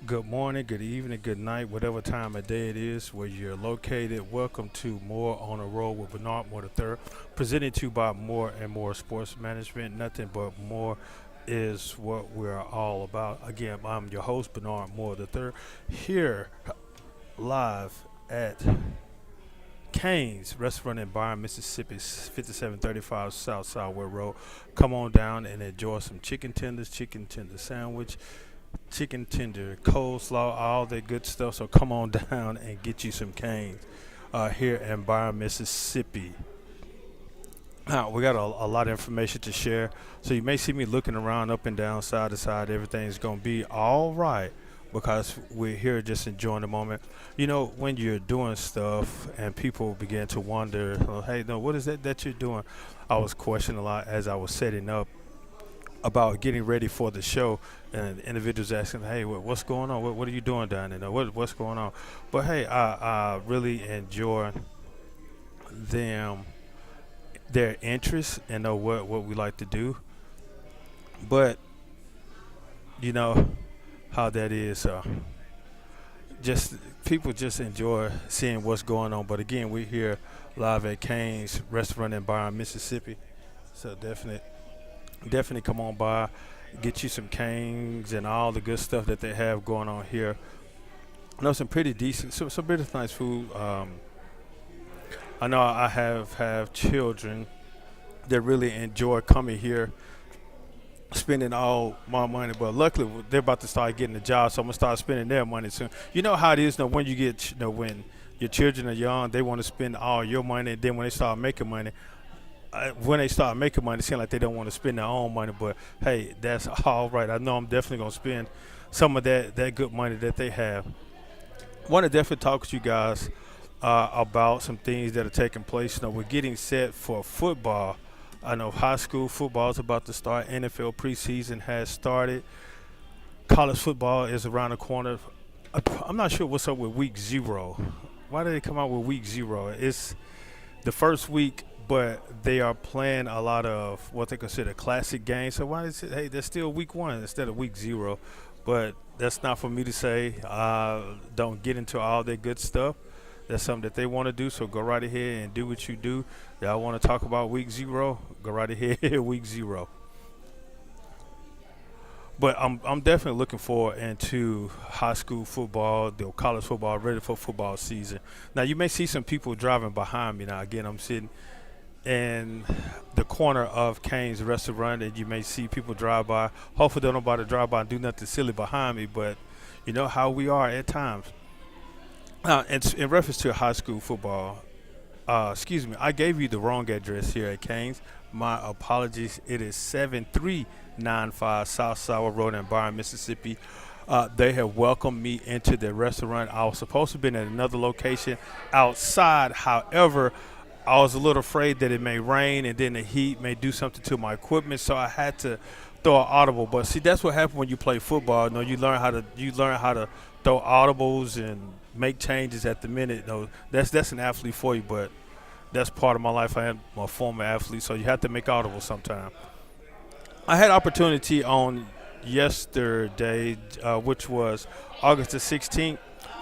Good morning, good evening, good night, whatever time of day it is where you're located. Welcome to More on the Road with Bernard Moore III, presented to you by More and More Sports Management. Nothing but more is what we're all about. Again, I'm your host, Bernard Moore III, here live at Cane's Restaurant in Byron, Mississippi, 5735 South Southwest Road. Come on down and enjoy some chicken tenders, chicken tender sandwich, chicken tender, coleslaw, all that good stuff. So come on down and get you some canes here in Byron, Mississippi. Now, we got a lot of information to share. So you may see me looking around up and down, side to side. Everything's going to be all right because we're here just enjoying the moment. You know, when you're doing stuff and people begin to wonder, oh, hey, no, what is that you're doing? I was questioning a lot as I was setting up about getting ready for the show, and individuals asking, "Hey, what's going on? What are you doing down there? What's going on?" But hey, I really enjoy them their interest and know what we like to do. But you know how that is. Just people just enjoy seeing what's going on. But again, we're here live at Cane's Restaurant in Byron, Mississippi. So definitely come on by, get you some canes and all the good stuff that they have going on here. I know some pretty decent, some pretty nice food. I know I have children that really enjoy coming here, spending all my money. But luckily, they're about to start getting a job, so I'm gonna start spending their money soon. You know how it is, when you get, when your children are young, they want to spend all your money. And then when they start making money, when they start making money, it seems like they don't want to spend their own money. But hey, that's all right. I know I'm definitely gonna spend some of that good money that they have. Want to definitely talk with you guys about some things that are taking place. We're getting set for football. I know high school football is about to start. NFL preseason has started. College football is around the corner. I'm not sure what's up with week 0. Why did they come out with week 0? It's the first week, but they are playing a lot of what they consider classic games. So why is it, hey, there's still week 1 instead of week 0? But that's not for me to say. Don't get into all that good stuff. That's something that they want to do, so go right ahead and do what you do. Y'all want to talk about week 0? Go right ahead, week 0. But I'm definitely looking forward into high school football, the college football, ready for football season. Now, you may see some people driving behind me. Now, again, I'm sitting in the corner of Cane's Restaurant, and you may see people drive by. Hopefully, don't nobody drive by and do nothing silly behind me, but you know how we are at times. In reference to high school football, excuse me, I gave you the wrong address here at Cane's. My apologies. It is 7395 South Sour Road in Byron, Mississippi. They have welcomed me into their restaurant. I was supposed to be in another location outside. However, I was a little afraid that it may rain and then the heat may do something to my equipment, so I had to throw an audible. But see, that's what happens when you play football. You learn how to throw audibles and make changes at the minute. That's an athlete for you, but that's part of my life. I am a former athlete, so you have to make audibles sometime. I had opportunity on yesterday, which was August the 16th,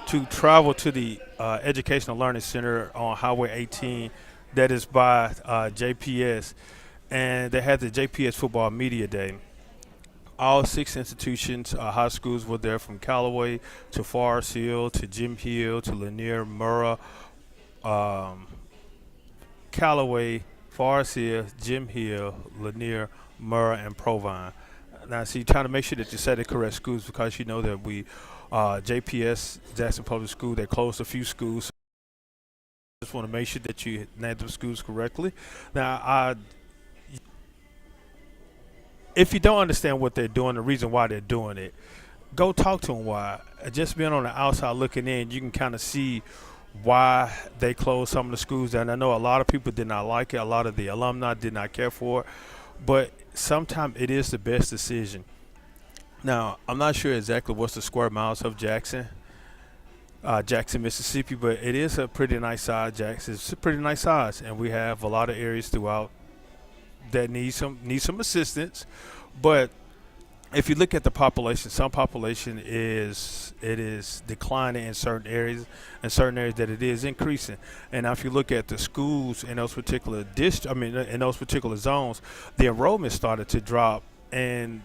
to travel to the Educational Learning Center on Highway 18 that is by JPS, and they had the JPS Football Media Day. All 6 institutions, high schools were there, from Callaway to Forest Hill to Jim Hill to Lanier, Murrah, um, Callaway, Forest Hill, Jim Hill, Lanier, Murrah, and Provine. Now, see, trying to make sure that you say the correct schools, because you know that JPS, Jackson Public School, they closed a few schools. Just want to make sure that you name the schools correctly. Now, if you don't understand what they're doing, the reason why they're doing it, go talk to them why. Just being on the outside looking in, you can kind of see why they closed some of the schools. And I know a lot of people did not like it. A lot of the alumni did not care for it. But sometimes it is the best decision. Now, I'm not sure exactly what's the square miles of Jackson, Mississippi, but it is a pretty nice size. Jackson, it's a pretty nice size, and we have a lot of areas throughout that need some assistance. But if you look at the population, some population is declining in certain areas, and certain areas that it is increasing. And now if you look at the schools in those particular in those particular zones, the enrollment started to drop, and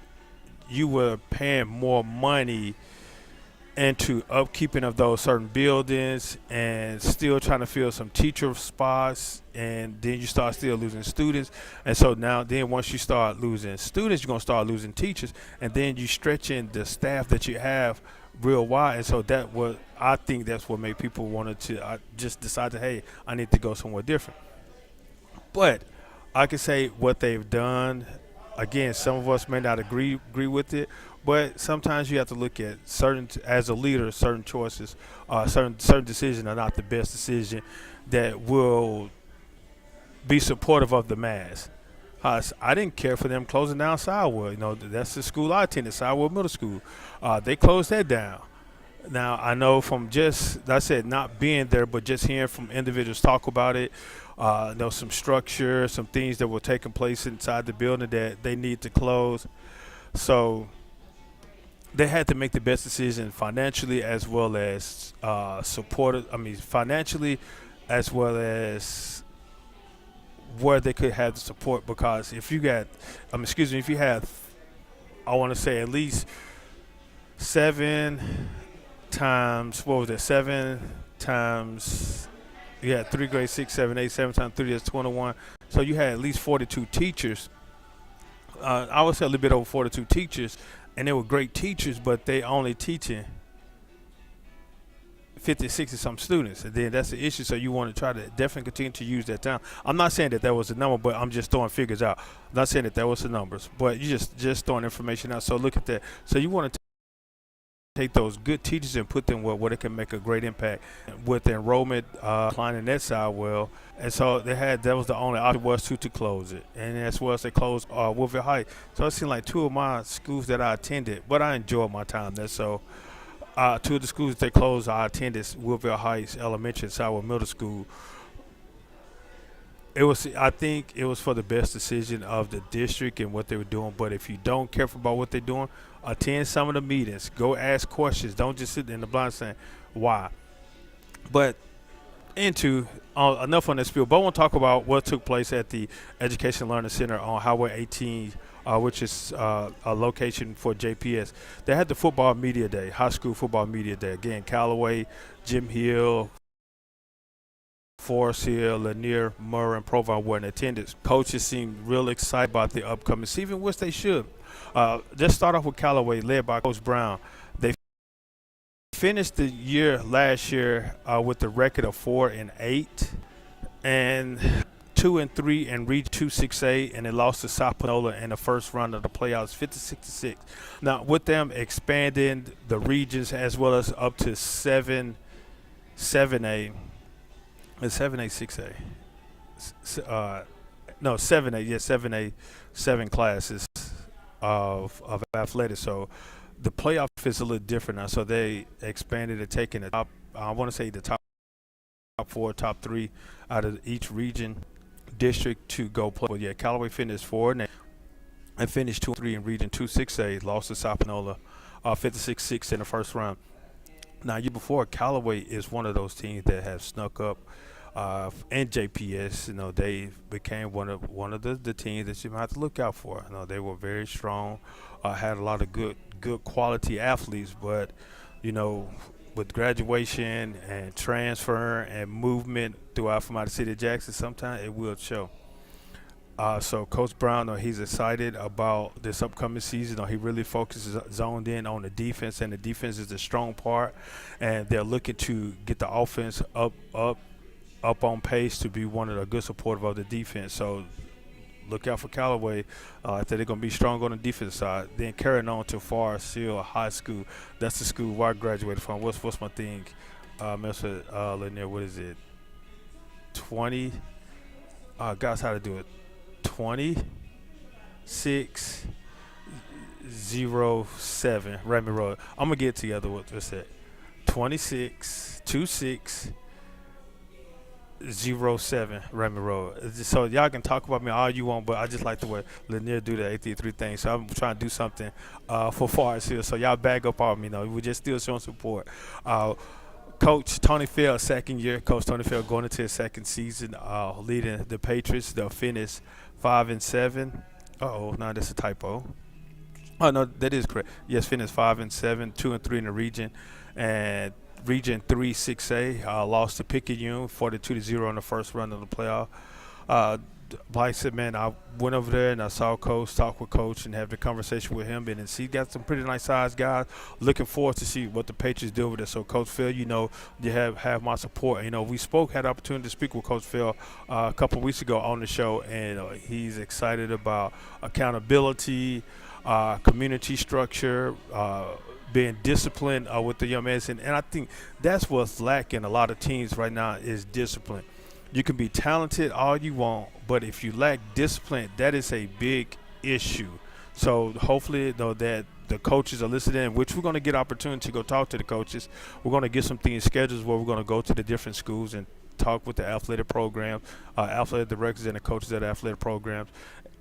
you were paying more money into upkeeping of those certain buildings and still trying to fill some teacher spots, and then you start still losing students. And so now then once you start losing students, you're going to start losing teachers, and then you stretching the staff that you have real wide. And so that what I think that's what made people wanted to just decide that, hey, I need to go somewhere different. But I can say what they've done. Again, some of us may not agree with it, but sometimes you have to look at certain as a leader, certain choices, certain decisions are not the best decision that will be supportive of the mass. I didn't care for them closing down Sidewell. You know, that's the school I attended, Sidewell Middle School. They closed that down. Now I know from just like I said, not being there, but just hearing from individuals talk about it. Know some structure, some things that were taking place inside the building that they need to close. So they had to make the best decision financially as well as supported. I mean, financially as well as where they could have the support. Because if you got, if you have, I want to say at least 7 times, what was it? 7 times. You had 3 grades, 6, 7, 8, 7 times 3 is 21. So you had at least 42 teachers. I would say a little bit over 42 teachers, and they were great teachers, but they only teaching 50, 60 some students, and then that's the issue. So you want to try to definitely continue to use that time. I'm not saying that was the number, but I'm just throwing figures out. I'm not saying that was the numbers, but you just throwing information out. So look at that. So you want to take those good teachers and put them where they can make a great impact. With the enrollment declining that side, and so that was the only option was to close it, and as well as they closed Woodville High. So it seemed like 2 of my schools that I attended, but I enjoyed my time there. So 2 of the schools that they closed, I attended Woodville Heights Elementary and Sidewell Middle School. I think it was for the best decision of the district and what they were doing. But if you don't care about what they're doing, attend some of the meetings. Go ask questions. Don't just sit in the blind saying why. But enough on this field. But I want to talk about what took place at the Education Learning Center on Highway 18, which is a location for JPS. They had the football media day, high school football media day. Again, Callaway, Jim Hill, Forest Hill, Lanier, Murray, and Provine were in attendance. Coaches seemed real excited about the upcoming season, which they should. Just start off with Callaway, led by Coach Brown. They finished the year last year with a record of 4-8, and 2-3 in Region 2-6A, and they lost to South Panola in the first round of the playoffs, 56-6. Now, with them expanding the regions as well as up to 7A. It's 7A, 6A. No, 7A. Yeah, 7A, 7 classes of athletics. So the playoff is a little different now. So they expanded and taking the top. I want to say the top 4, top 3 out of each region district to go play. Well, yeah, Callaway finished 4 and finished 2-3 in Region 2-6A. Lost to South Panola, 56-6 in the first round. Now, year before, Callaway is one of those teams that have snuck up, and JPS. You know, they became one of the teams that you might have to look out for. You know, they were very strong, had a lot of good quality athletes, but you know, with graduation and transfer and movement throughout from out of the city of Jackson, sometimes it will show. So Coach Brown, he's excited about this upcoming season. He really focuses, zoned in on the defense, and the defense is the strong part. And they're looking to get the offense up on pace to be one of the good supportive of the defense. So look out for Callaway. I think they're going to be strong on the defense side. Then carrying on to Forest Hill High School. That's the school where I graduated from. What's my thing, Mr. Lanier? What is it? 20. Guys, how to do it? 2607 Raymond Road. I'm gonna get together with what's that? 2626 '07 Raymond Road. So y'all can talk about me all you want, but I just like the way Lanier do the 833 thing. So I'm trying to do something for Forest Hill. So y'all back up on me. We just still showing support. Uh, Coach Tony Field, second year. Coach Tony Field going into his second season, leading the Patriots. They'll finish 5-7. Oh, no, that's a typo. Oh no, that is correct. Yes, finished 5-7, 2-3 in the region, and Region 3 6A lost to Picayune 42-0 in the first round of the playoff. Like I said, man, I went over there and I saw Coach, talk with Coach, and have the conversation with him. And he got some pretty nice sized guys. Looking forward to see what the Patriots do with it. So, Coach Phil, you have my support. We had the opportunity to speak with Coach Phil a couple of weeks ago on the show, and he's excited about accountability, community structure, being disciplined with the young men. And I think that's what's lacking a lot of teams right now is discipline. You can be talented all you want, but if you lack discipline, that is a big issue. So hopefully, that the coaches are listening, which we're going to get opportunity to go talk to the coaches. We're going to get some things scheduled where we're going to go to the different schools and talk with the athletic programs, athletic directors and the coaches at athletic programs,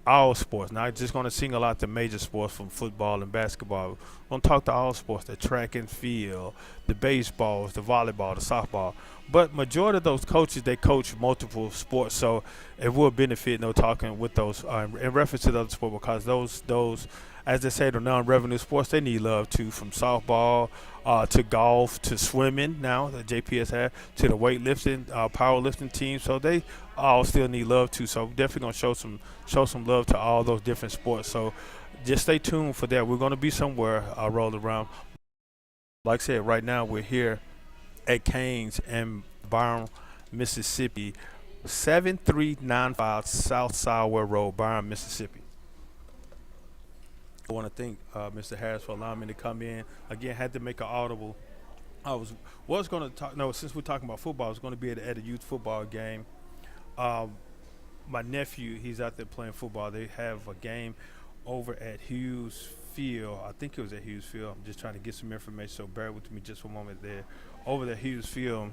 all sports. Not just going to single out the major sports from football and basketball. We're going to talk to all sports, the track and field, the baseballs, the volleyball, the softball. But majority of those coaches, they coach multiple sports, so it will benefit talking with those in reference to the other sport, because those as they say, the non-revenue sports, they need love too, from softball to golf to swimming now that JPS had, to the weightlifting, powerlifting team. So they all still need love too. So definitely gonna show some love to all those different sports. So just stay tuned for that. We're gonna be somewhere rolled around. Like I said, right now we're here at Canes and Byron, Mississippi, 7395 South Sawyer Road, Byron, Mississippi. I want to thank Mr. Harris for allowing me to come in. Again, had to make an audible. I was going to talk. No, since we're talking about football, I was going to be at a youth football game. My nephew, he's out there playing football. They have a game over at Hughes Field. I think it was at Hughes Field. I'm just trying to get some information, so bear with me just for a moment there. Over at Hughes Field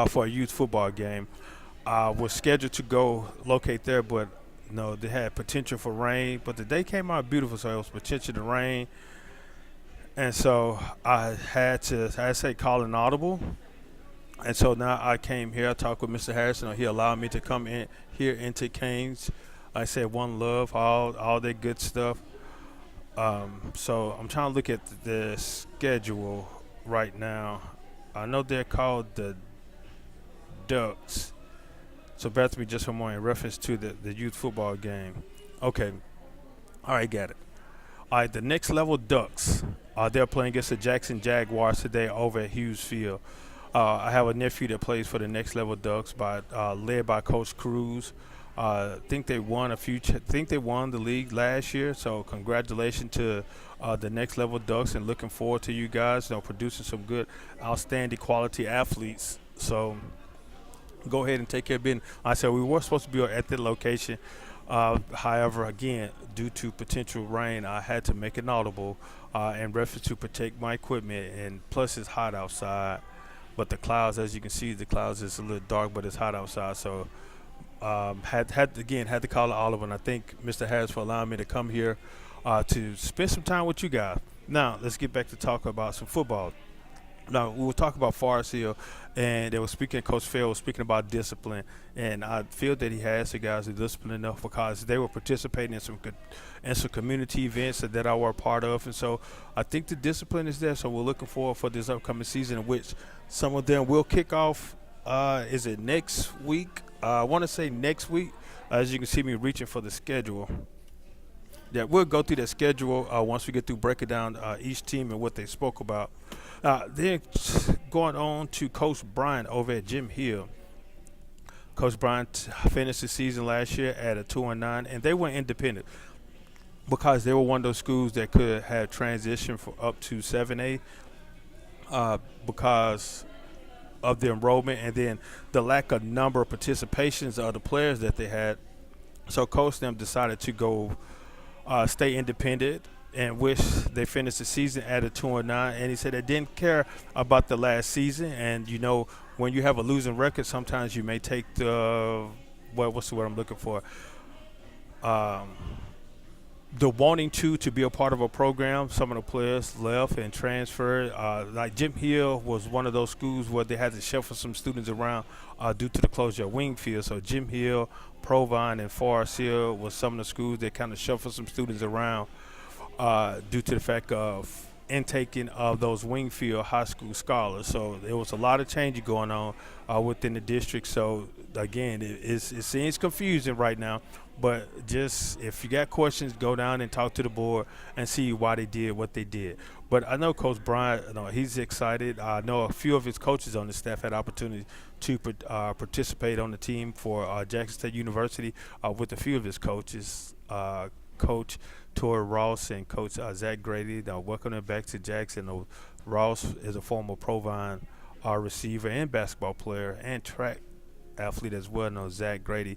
for a youth football game. Was scheduled to go locate there, but they had potential for rain. But the day came out beautiful, so it was potential to rain. And so I had to call an audible. And so now I came here. I talked with Mr. Harrison. He allowed me to come in here into Canes. I said one love, all that good stuff. So I'm trying to look at the schedule right now. I know they're called the Ducks. So bear with me just for a moment in reference to the youth football game. Okay. All right, got it. All right, the Next Level Ducks. They're playing against the Jackson Jaguars today over at Hughes Field. I have a nephew that plays for the Next Level Ducks, led by Coach Cruz. Think they won think they won the league last year. So congratulations to the Next Level Ducks, and looking forward to you guys, producing some good, outstanding quality athletes. So go ahead and take care of business. I said we were supposed to be at the location. However, again, due to potential rain, I had to make an audible in reference to protect my equipment. And plus, it's hot outside. But the clouds, as you can see, the clouds is a little dark, but it's hot outside. So had to call it Oliver. And I thank Mr. Harris for allowing me to come here to spend some time with you guys. Now, let's get back to talk about some football. Now, we were talking about Forest Hill, and they were speaking, Coach Phil was speaking about discipline, and I feel that he has the guys who are disciplined enough because they were participating in some community events that I were a part of, and so I think the discipline is there. So we're looking forward for this upcoming season, in which some of them will kick off. Is it next week? I want to say next week. As you can see me reaching for the schedule. Yeah, we'll go through that schedule once we get through breaking down each team and what they spoke about. Then going on to Coach Bryant over at Jim Hill. Coach Bryant finished the season last year at a 2-9, and they were independent because they were one of those schools that could have transitioned for up to 7A because of the enrollment and then the lack of number of participations of the players that they had. So Coach them decided to go stay independent and wish they finished the season at a 2-9. And he said they didn't care about the last season. And when you have a losing record, sometimes you may take what's the word I'm looking for? Um, the wanting to be a part of a program. Some of the players left and transferred. Like Jim Hill was one of those schools where they had to shuffle some students around due to the closure of Wingfield. So Jim Hill, Provine, and Forest Hill was some of the schools that kind of shuffled some students around due to the fact of intaking of those Wingfield high school scholars. So there was a lot of change going on within the district. So again, it seems confusing right now. But just if you got questions, go down and talk to the board and see why they did what they did. But I know Coach Bryant, he's excited. I know a few of his coaches on the staff had opportunity to participate on the team for Jackson State University with a few of his coaches, Coach Tori Ross and Coach Zach Grady. Welcome them back to Jackson. Ross is a former Provine receiver and basketball player and track athlete as well. No, Zach Grady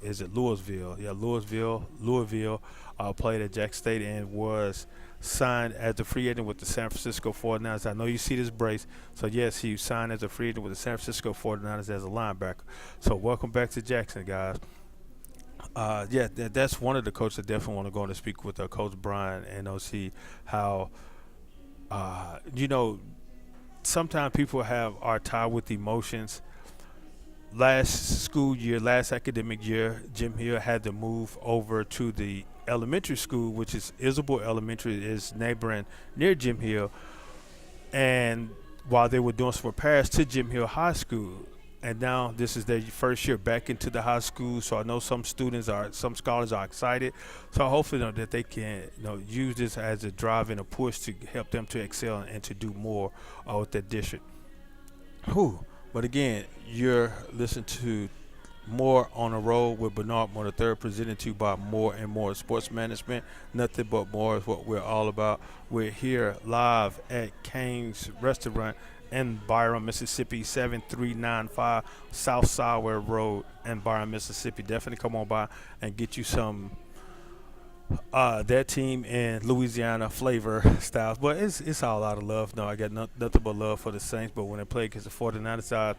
is at Louisville. Yeah, Louisville played at Jackson State and was signed as a free agent with the San Francisco 49ers. I know you see this brace. So, yes, he signed as a free agent with the San Francisco 49ers as a linebacker. So, welcome back to Jackson, guys. That's one of the coaches that definitely want to go on to speak with Coach Brian and see how, sometimes people are tied with emotions. Last academic year, Jim Hill had to move over to the elementary school, which is Isabel Elementary, is neighboring near Jim Hill. And while they were doing some repairs to Jim Hill High School, and now this is their first year back into the high school. So I know some scholars are excited. So hopefully that they can use this as a drive and a push to help them to excel and to do more with that district. But again, you're listening to More on the Road with Bernard Moore III, presented to you by More and More Sports Management. Nothing but more is what we're all about. We're here live at Cane's Restaurant in Byram, Mississippi, 7395 South Sour Road in Byram, Mississippi. Definitely come on by and get you some that team in Louisiana flavor styles. But it's all out of love. No, I got nothing but love for the Saints. But when they play against the 49ers side,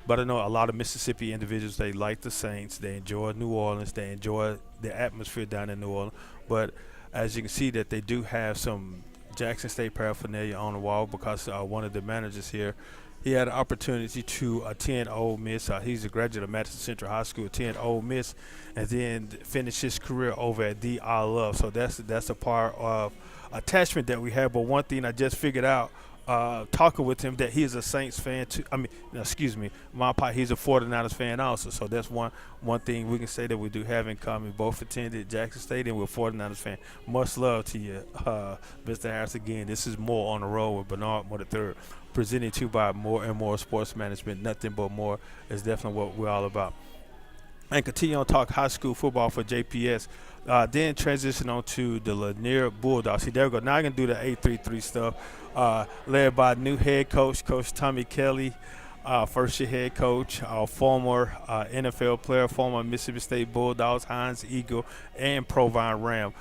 but I know a lot of Mississippi individuals, they like the Saints. They enjoy New Orleans. They enjoy the atmosphere down in New Orleans. But as you can see that they do have some Jackson State paraphernalia on the wall because one of the managers here, he had an opportunity to attend Ole Miss. He's a graduate of Madison Central High School, attend Ole Miss, and then finish his career over at D. I Love. So that's a part of attachment that we have. But one thing I just figured out talking with him, that he is a Saints fan too. He's a 49ers fan also. So that's one thing we can say that we do have in common. Both attended Jackson State and we're 49ers fan. Much love to you, Mr. Harris. Again, this is More on the Road with Bernard Moore III, presented to you by More and More Sports Management. Nothing but more is definitely what we're all about. And continue on talk high school football for JPS. Then transition on to the Lanier Bulldogs. See, there we go. Now I can do the 8-3-3 stuff. Led by new head coach, Coach Tommy Kelly, first-year head coach, former NFL player, former Mississippi State Bulldogs, Heinz Eagle, and Provine Ram.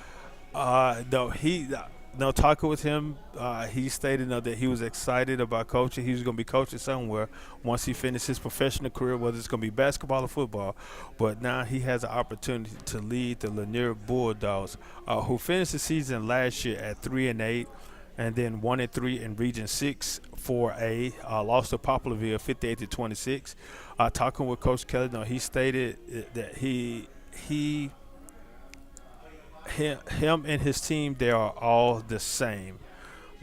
Talking with him, he stated that he was excited about coaching. He was going to be coaching somewhere once he finished his professional career, whether it's going to be basketball or football. But now he has an opportunity to lead the Lanier Bulldogs, who finished the season last year at 3-8, and then 1-3 in Region 6 4A. Lost to Poplarville 58-26. Talking with Coach Kelly, he stated that him and his team, they are all the same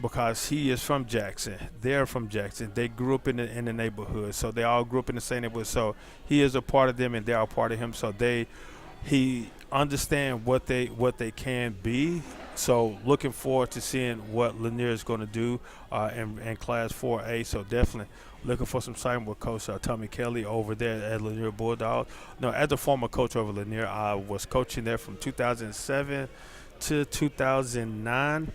because he is from Jackson. They're from Jackson. They grew up in the neighborhood, so they all grew up in the same neighborhood. So he is a part of them, and they are a part of him. So he understand what they can be. So looking forward to seeing what Lanier is going to do in Class 4A. So definitely looking for some time with Coach Tommy Kelly over there at Lanier Bulldogs. As a former coach over Lanier, I was coaching there from 2007 to 2009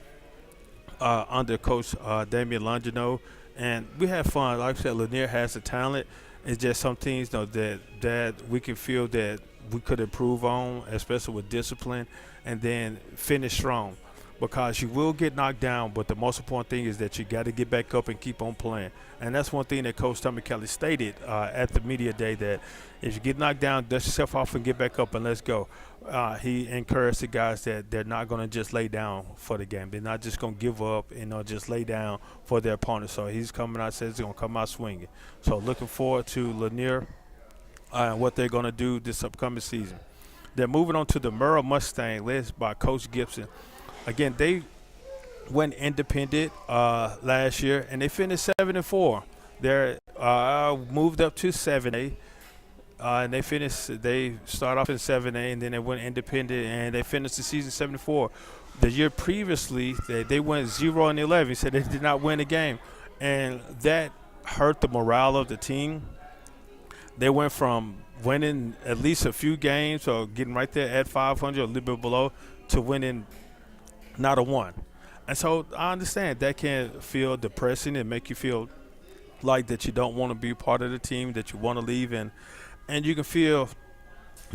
under Coach Damian Longino. And we had fun. Like I said, Lanier has the talent. It's just some things though that we can feel that we could improve on, especially with discipline, and then finish strong. Because you will get knocked down, but the most important thing is that you got to get back up and keep on playing. And that's one thing that Coach Tommy Kelly stated at the media day, that if you get knocked down, dust yourself off and get back up and let's go. He encouraged the guys that they're not going to just lay down for the game. They're not just going to give up and just lay down for their opponent. So he's coming out, says he's going to come out swinging. So looking forward to Lanier and what they're going to do this upcoming season. Then moving on to the Merle Mustang, led by Coach Gibson. Again, they went independent last year, and they finished 7-4. They're moved up to 7A, and they start off in 7A, and then they went independent, and they finished the season 7-4. The year previously, they went 0-11, so they did not win a game, and that hurt the morale of the team. They went from winning at least a few games or getting right there at 500, a little bit below, to winning not a one. And so I understand that can feel depressing and make you feel like that you don't want to be part of the team, that you want to leave. And you can feel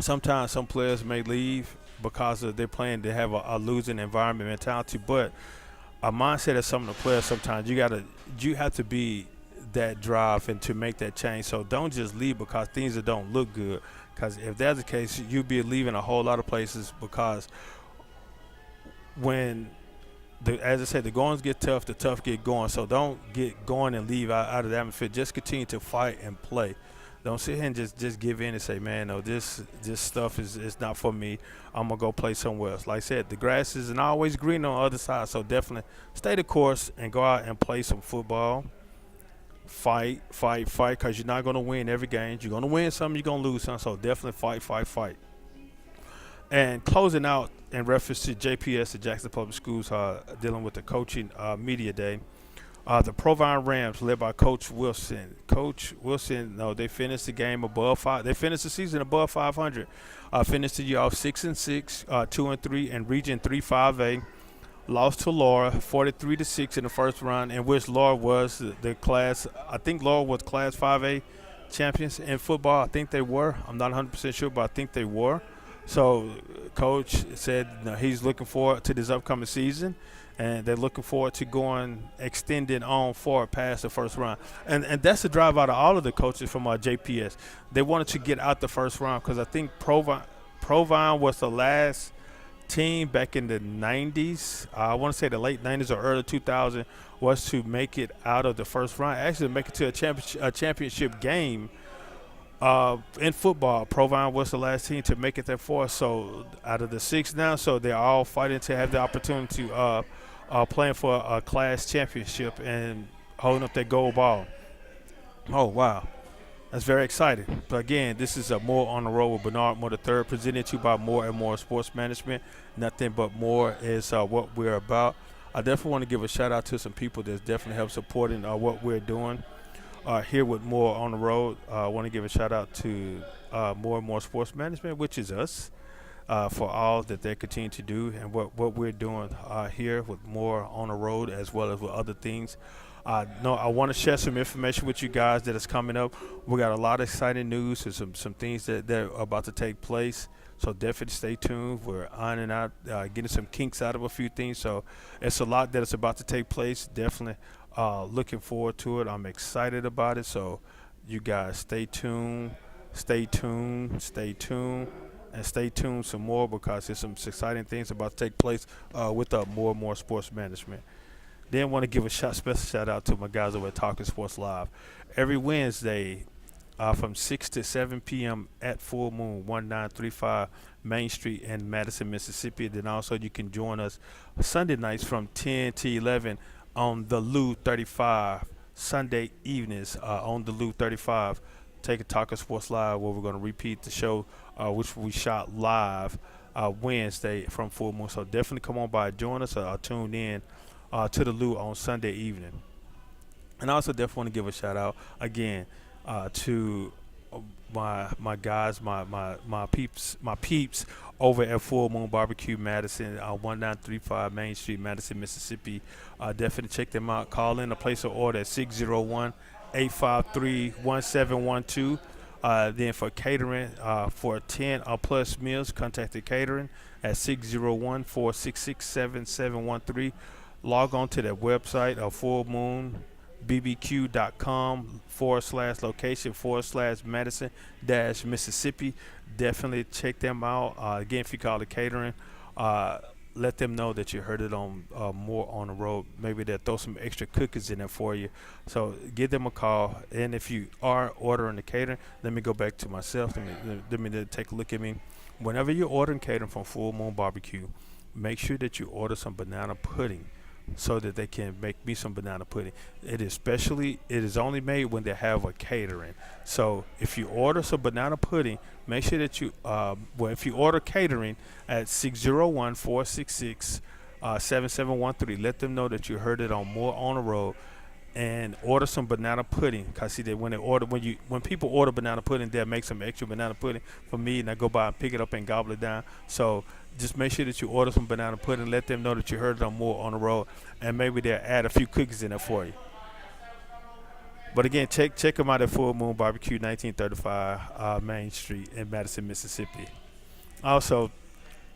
sometimes some players may leave because of they're playing, they have a losing environment mentality. But a mindset of some of the players, sometimes you have to be that drive and to make that change. So don't just leave because things that don't look good. Because if that's the case, you'll be leaving a whole lot of places, because when as I said, the goings get tough, the tough get going. So don't get going and leave out of the atmosphere. Just continue to fight and play. Don't sit here and just give in and say, man, no, this stuff is not for me. I'm going to go play somewhere else. Like I said, the grass isn't always green on the other side. So definitely stay the course and go out and play some football. Fight, because you're not going to win every game. You're going to win some, you're going to lose some. So definitely fight. And closing out in reference to JPS, the Jackson Public Schools, dealing with the coaching media day, the Provine Rams, led by Coach Wilson. Coach Wilson, no, they finished the game above 5. They finished the season above 500. Finished the year off 6-6, 2-3, and Region 3 5A. Lost to Laura 43-6 in the first round, in which Laura was the class. I think Laura was Class 5A champions in football. I think they were. I'm not 100% sure, but I think they were. So Coach said he's looking forward to this upcoming season, and they're looking forward to extending on forward past the first round. And that's the drive out of all of the coaches from JPS. They wanted to get out the first round because I think Provine was the last team back in the 90s. I want to say the late 90s or early 2000s was to make it out of the first round, actually make it to a championship game. In football, Provine was the last team to make it that far. So out of the 6 now, so they're all fighting to have the opportunity to playing for a class championship and holding up their gold ball. Oh, wow. That's very exciting. But again, this is a More on the Road with Bernard Moore III, presented to you by More and More Sports Management. Nothing but more is what we're about. I definitely want to give a shout out to some people that's definitely helped supporting what we're doing. Here with More on the Road, I want to give a shout out to More and More Sports Management, which is us, for all that they continue to do and what we're doing here with More on the Road, as well as with other things. I want to share some information with you guys that is coming up. We got a lot of exciting news and some things that are about to take place. So definitely stay tuned. We're ironing out, getting some kinks out of a few things. So it's a lot that is about to take place. Definitely looking forward to it. I'm excited about it. So you guys stay tuned, and stay tuned some more, because there's some exciting things about to take place with More and More Sports Management. Then want to give a special shout out to my guys over at Talking Sports Live. Every Wednesday from 6 to 7 p.m. at Full Moon, 1935 Main Street in Madison, Mississippi. Then also you can join us Sunday nights from 10 to 11 on the Lou 35, Sunday evenings on the Lou 35. Take a Talking Sports Live, where we're going to repeat the show, which we shot live Wednesday from Full Moon. So definitely come on by, join us, tune in to the Lou on Sunday evening. And I also definitely want to give a shout out again to my guys, my peeps over at Full Moon Barbecue Madison, 1935 Main Street, Madison, Mississippi. Definitely check them out. Call in a place of order at 601 853-1712. Then for catering, for 10 or plus meals, contact the catering at 601-466-7713. Log on to their website, fullmoonbbq.com/location/Madison Mississippi. Definitely check them out. Again, if you call the catering, uh, let them know that you heard it on More on the Road. Maybe they'll throw some extra cookies in there for you. So give them a call. And if you are ordering the catering, let me go back to myself. Let me take a look at me. Whenever you're ordering catering from Full Moon Barbecue, make sure that you order some banana pudding so that they can make me some banana pudding. It is only made when they have a catering. So if you order some banana pudding, make sure that if you order catering at 601-466-7713, let them know that you heard it on More on the Road, and order some banana pudding. Cause see that when people order banana pudding, they'll make some extra banana pudding for me, and I go by and pick it up and gobble it down. So just make sure that you order some banana pudding. Let them know that you heard it on More on the Road, and maybe they'll add a few cookies in there for you. But again, check them out at Full Moon Barbecue, 1935 Main Street in Madison, Mississippi. Also,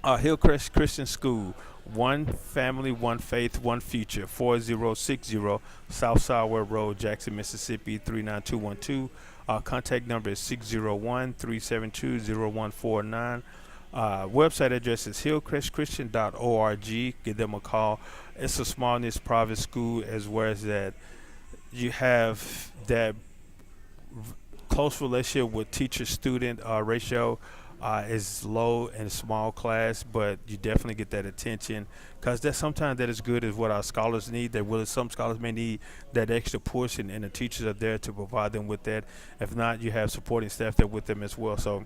Hillcrest Christian School, one family, one faith, one future, 4060 South Sawyer Road, Jackson, Mississippi, 39212. Contact number is 601-372-0149. Website address is hillcrestchristian.org. Give them a call. It's a small niche private school, as well as that you have that close relationship with teacher-student ratio. Is low in small class, but you definitely get that attention, because sometimes that is good as what our scholars need. Some scholars may need that extra push, and the teachers are there to provide them with that. If not, you have supporting staff there with them as well. So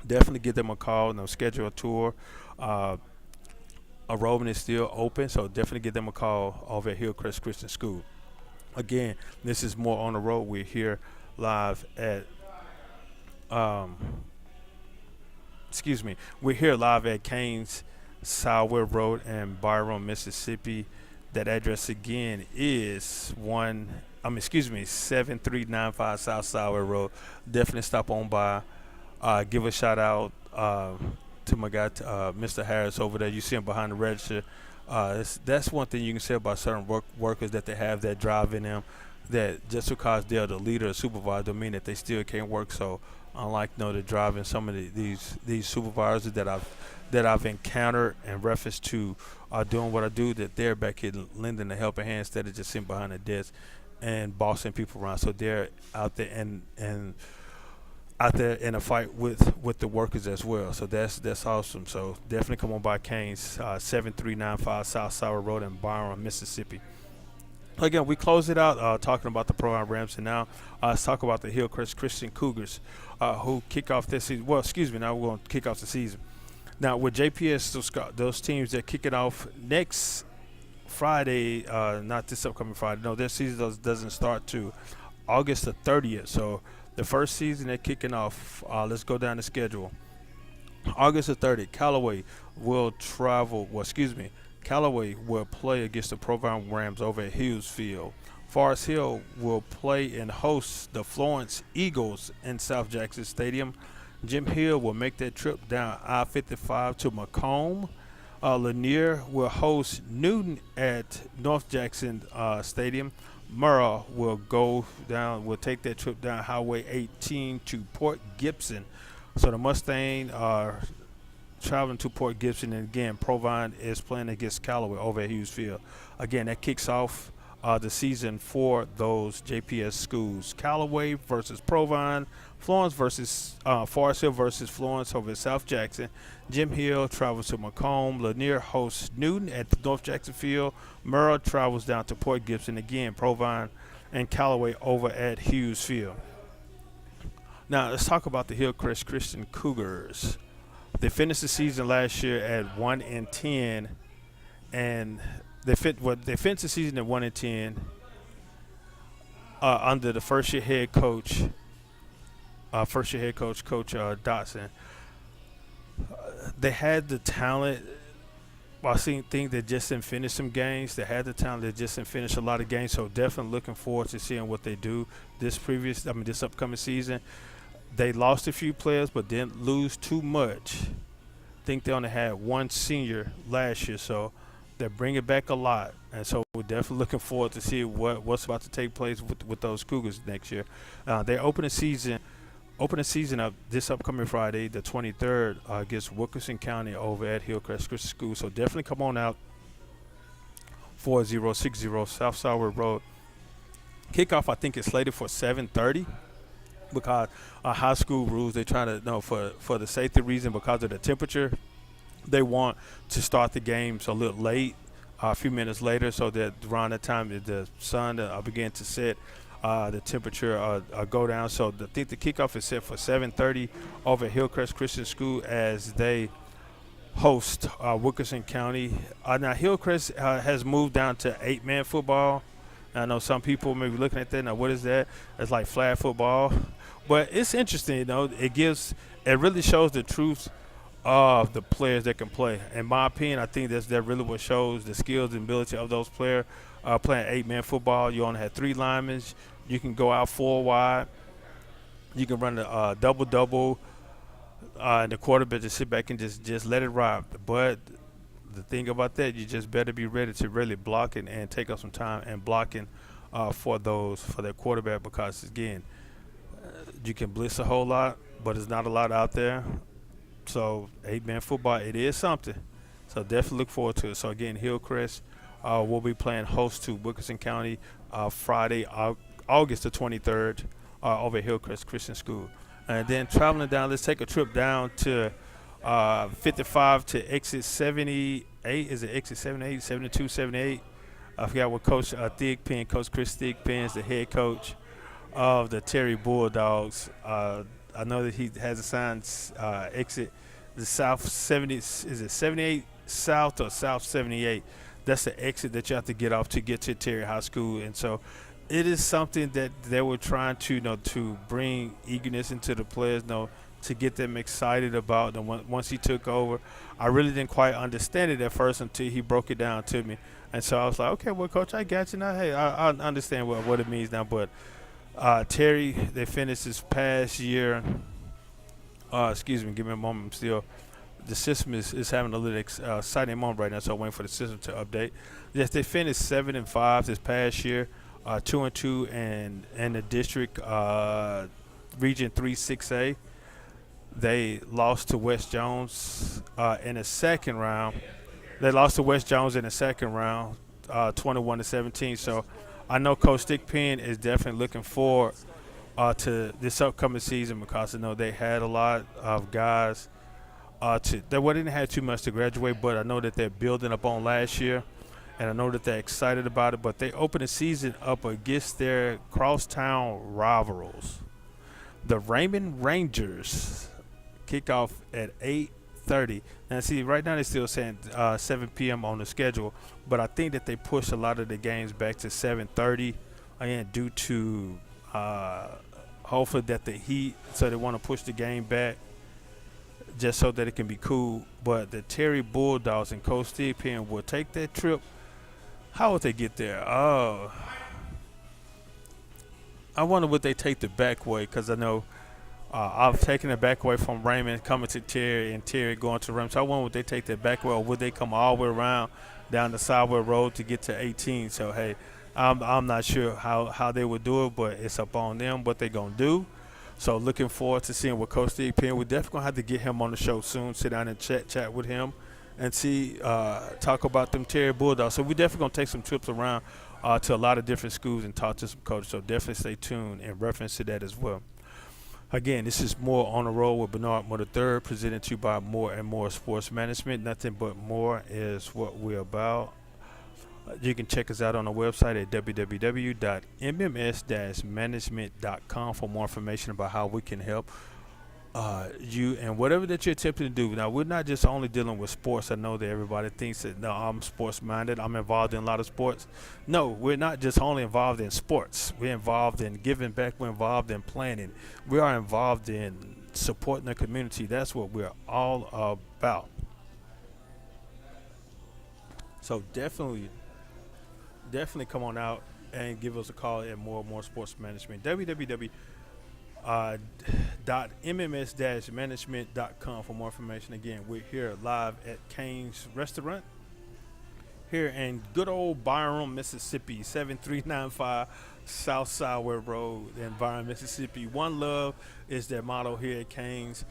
definitely give them a call and schedule a tour. Enrollment is still open, so definitely give them a call over at Hillcrest Christian School. Again, this is More on the Road. We're here live at we're here live at Canes Sawyer Road in Byron, Mississippi. That address again is 7395 South Sawyer Road. Definitely stop on by. Give a shout out to my guy, Mr. Harris over there. You see him behind the register. That's one thing you can say about certain workers, that they have that drive in them, that just because they're the leader or supervisor don't mean that they still can't work. So unlike the driving, some of these supervisors that I've encountered and reference to are doing what I do, that they're back here lending a helping hand instead of just sitting behind a desk and bossing people around. So they're out there and out there in a fight with the workers as well. So that's awesome. So definitely come on by Canes, 7395 South Sawyer Road in Byron, Mississippi. Again, we close it out talking about the Pro-Am Rams, and now let's talk about the Hillcrest Christian Cougars, who kick off this season. Well, excuse me, now we're going to kick off the season. Now, with JPS, those teams that kick it off next Friday, not this upcoming Friday. No, their season doesn't start to August the 30th. So the first season they're kicking off, let's go down the schedule. August the 30th, Callaway will play against the Pro-Am Rams over at Hughes Field. Forest Hill will play and host the Florence Eagles in South Jackson Stadium. Jim Hill will make that trip down I-55 to Macomb. Lanier will host Newton at North Jackson Stadium. Murrah will take that trip down Highway 18 to Port Gibson. So the Mustang are traveling to Port Gibson, and again, Provine is playing against Callaway over at Hughes Field. Again, that kicks off the season for those JPS schools. Callaway versus Provine, Florence versus Forest Hill versus Florence over at South Jackson. Jim Hill travels to Macomb. Lanier hosts Newton at the North Jackson Field. Murrah travels down to Port Gibson. Again, Provine and Callaway over at Hughes Field. Now, let's talk about the Hillcrest Christian Cougars. They finished the season last year at 1-10, and they finished the season at 1-10 under the first-year head coach, Coach Dotson. They had the talent. I seen things that just didn't finish some games. They had the talent, they just didn't finish a lot of games. So definitely looking forward to seeing what they do this upcoming season. They lost a few players, but didn't lose too much. I think they only had one senior last year, so they're bringing back a lot. And so we're definitely looking forward to see what's about to take place with those Cougars next year. They open the season up this upcoming Friday, the 23rd, against Wilkerson County over at Hillcrest Christian School. So definitely come on out. 4060 South Southwood Road. Kickoff, I think, is slated for 7:30 because high school rules. They try to for the safety reason because of the temperature. They want to start the games a little late, a few minutes later, so that around that time the sun begin to set. The temperature go down. So I think the kickoff is set for 7:30 over at Hillcrest Christian School as they host Wilkerson County. Now Hillcrest has moved down to 8-man football. I know some people may be looking at that. Now what is that? It's like flag football, but it's interesting. It really shows the truth of the players that can play. In my opinion, I think that really what shows the skills and ability of those players playing 8-man football. You only have 3 linemen. You can go out 4 wide. You can run a double-double. And the quarterback just sit back and just let it ride. But the thing about that, you just better be ready to really block it and take up some time and blocking for that quarterback because, again, you can blitz a whole lot, but there's not a lot out there. So 8-man football, it is something. So definitely look forward to it. So, again, Hillcrest will be playing host to Wilkerson County Friday, August the 23rd over at Hillcrest Christian School. And then traveling down, let's take a trip down to 55 to exit 78. Is it exit 78, 72, 78? I forgot what Coach Thigpen, Coach Chris Thigpen is the head coach of the Terry Bulldogs. I know that he has assigned exit the South 70. Is it 78 South or South 78? That's the exit that you have to get off to get to Terry High School. And so it is something that they were trying to bring eagerness into the players, to get them excited about. And once he took over, I really didn't quite understand it at first until he broke it down to me. And so I was like, okay, well, Coach, I got you now. Hey, I understand what it means now. But Terry, they finished this past year. Excuse me, give me a moment. The system is having a little exciting moment right now, so I'm waiting for the system to update. Yes, they finished 7-5 this past year. 2-2 in the district region 3-6A. They lost to West Jones in the second round. They lost to West Jones in the second round, 21-17. So I know Coach Thigpen is definitely looking forward to this upcoming season because I know they had a lot of guys. They didn't have too much to graduate, but I know that they're building up on last year. And I know that they're excited about it, but they open the season up against their crosstown rivals. The Raymond Rangers kick off at 8:30. Now, see, right now they're still saying 7 p.m. on the schedule, but I think that they pushed a lot of the games back to 7:30, again, due to hopefully that the heat, so they want to push the game back just so that it can be cool. But the Terry Bulldogs and Coach Thigpen will take that trip. How would they get there? Oh, I wonder would they take the back way because I know I've taken the back way from Raymond coming to Terry and Terry going to Raymond. So I wonder would they take the back way or would they come all the way around down the Southwood Road to get to 18? So, hey, I'm not sure how they would do it, but it's up on them what they're going to do. So looking forward to seeing what Coach Thigpen. We're definitely going to have to get him on the show soon, sit down and chat with him. And talk about them Terry Bulldogs. So we're definitely going to take some trips around to a lot of different schools and talk to some coaches. So definitely stay tuned in reference to that as well. Again, this is More on the Road with Bernard Moore III, presented to you by More and More Sports Management. Nothing but more is what we're about. You can check us out on the website at www.mms-management.com for more information about how we can help you and whatever that you're attempting to do. Now, we're not just only dealing with sports. I know that everybody thinks that, no, I'm sports-minded. I'm involved in a lot of sports. No, we're not just only involved in sports. We're involved in giving back. We're involved in planning. We are involved in supporting the community. That's what we're all about. So definitely come on out and give us a call at More and More Sports Management. www .mms-management.com for more information. Again, we're here live at Cane's Restaurant here in good old Byram, Mississippi, 7395 South Sour Road in Byram, Mississippi. One love is their motto here at Cane's.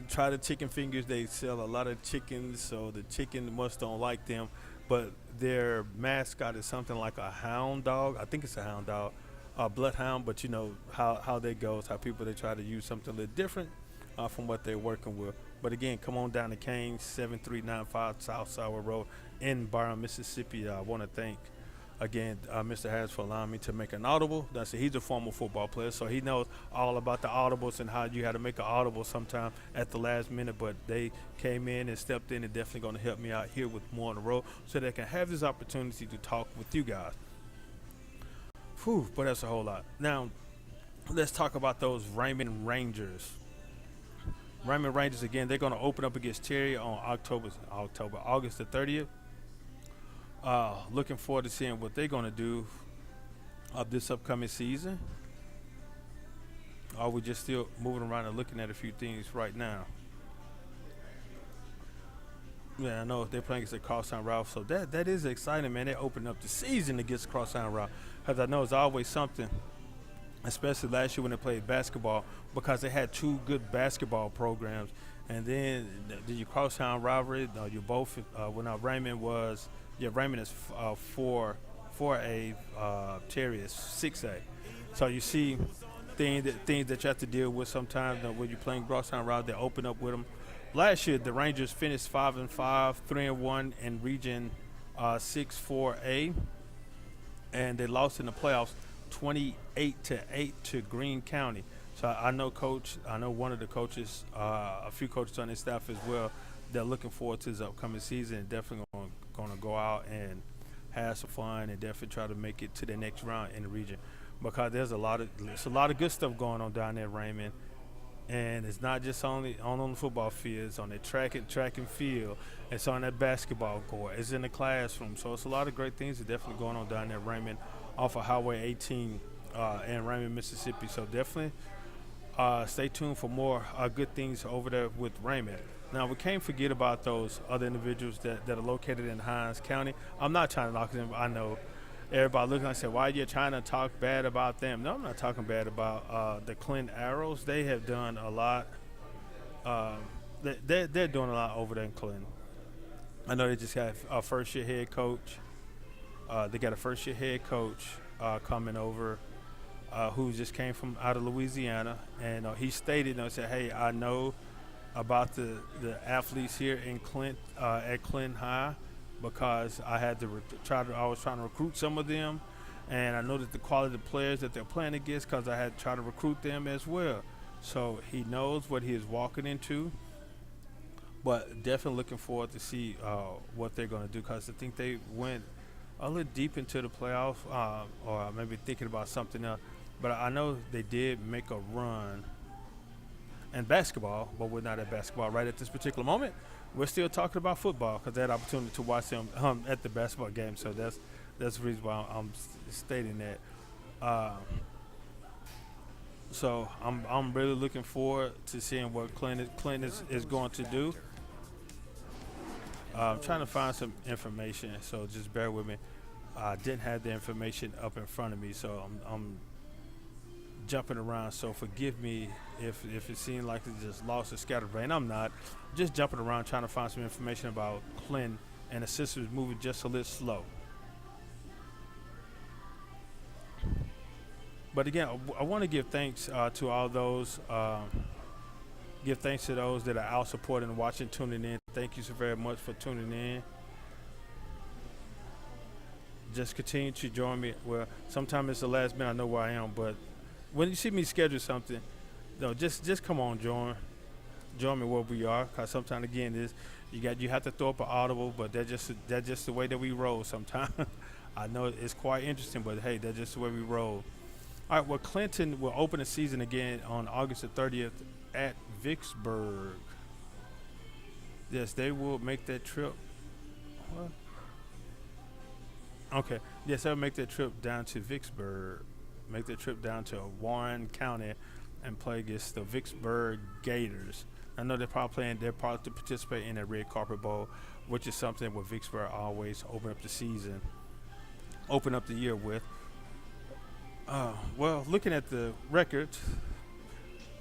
Try the chicken fingers. They sell a lot of chickens, so the chicken must don't like them. But their mascot is something like a hound dog. I think it's a hound dog, a bloodhound. But you know how that goes. How people they try to use something a little different from what they're working with. But again, come on down to Cane's, 7395 South Sour Road in Byram, Mississippi. I want to thank again Mr. Harris for allowing me to make an audible. He's a former football player, so he knows all about the audibles and how you had to make an audible sometime at the last minute. But they came in and stepped in and definitely going to help me out here with More on the Road so they can have this opportunity to talk with you guys. Whew, but that's a whole lot. Now, let's talk about those Raymond Rangers. Raymond Rangers, again, they're going to open up against Terry on August the 30th. Looking forward to seeing what they're going to do this upcoming season. Are we just still moving around and looking at a few things right now? Yeah, I know they're playing against the Crosstown Ralph, so that is exciting, man. They open up the season against Crosstown Ralph, because I know it's always something, especially last year when they played basketball, because they had two good basketball programs. And then the Crosstown rivalry, you both, Raymond was, Raymond is 4A, Terry is 6A. So you see things that you have to deal with sometimes when you're playing Crosstown rivalry, they open up with them. Last year, the Rangers finished 5-5, 3-1 in Region 6-4A, and they lost in the playoffs 28-8 to Greene County. So I know one of the coaches, a few coaches on his staff as well. They're looking forward to this upcoming season and definitely going to go out and have some fun and definitely try to make it to the next round in the region, because there's a lot of good stuff going on down there at Raymond. And it's not just only on the football field. It's on the track and field. It's on that basketball court. It's in the classroom. So it's a lot of great things that definitely going on down there at Raymond off of Highway 18 in Raymond, Mississippi. So definitely stay tuned for more good things over there with Raymond. Now, we can't forget about those other individuals that are located in Hinds County. I'm not trying to knock them. I know everybody looking and say, why are you trying to talk bad about them? No, I'm not talking bad about the Clinton Arrows. They have done a lot. They're doing a lot over there in Clinton. I know they just got a first-year head coach. They got a first-year head coach coming over who just came from out of Louisiana. And he stated, said, hey, I know about the athletes here in Clinton, at Clinton High, because I had to I was trying to recruit some of them, and I know that the quality of the players that they're playing against, because I had to try to recruit them as well. So he knows what he is walking into, but definitely looking forward to see what they're going to do, because I think they went a little deep into the playoffs, or maybe thinking about something else. But I know they did make a run in basketball, but we're not at basketball right at this particular moment. We're still talking about football, because I had opportunity to watch them at the basketball game. So that's the reason why I'm stating that. So I'm really looking forward to seeing what Clinton is going to do. I'm trying to find some information, so just bear with me. I didn't have the information up in front of me, so I'm jumping around, so forgive me if it seemed like it's just lost or scattered brain. I'm not. Just jumping around trying to find some information about Clinton, and the system is moving just a little slow. But again, I want to give thanks to all those. Give thanks to those that are out supporting, watching, tuning in. Thank you so very much for tuning in. Just continue to join me. Well, sometimes it's the last minute. I know where I am, but when you see me schedule something, just come on, join me where we are. Cause sometimes again, you have to throw up an audible, but that's just the way that we roll. Sometimes I know it's quite interesting, but hey, that's just the way we roll. All right, well, Clinton will open the season again on August the 30th at Vicksburg. Yes, they will make that trip. What? Okay. Yes, I'll make that trip down to Vicksburg. Make that trip down to Warren County and play against the Vicksburg Gators. I know they're probably playing. They're probably to participate in the Red Carpet Bowl, which is something where Vicksburg always open up the season, open up the year with. Well, looking at the records,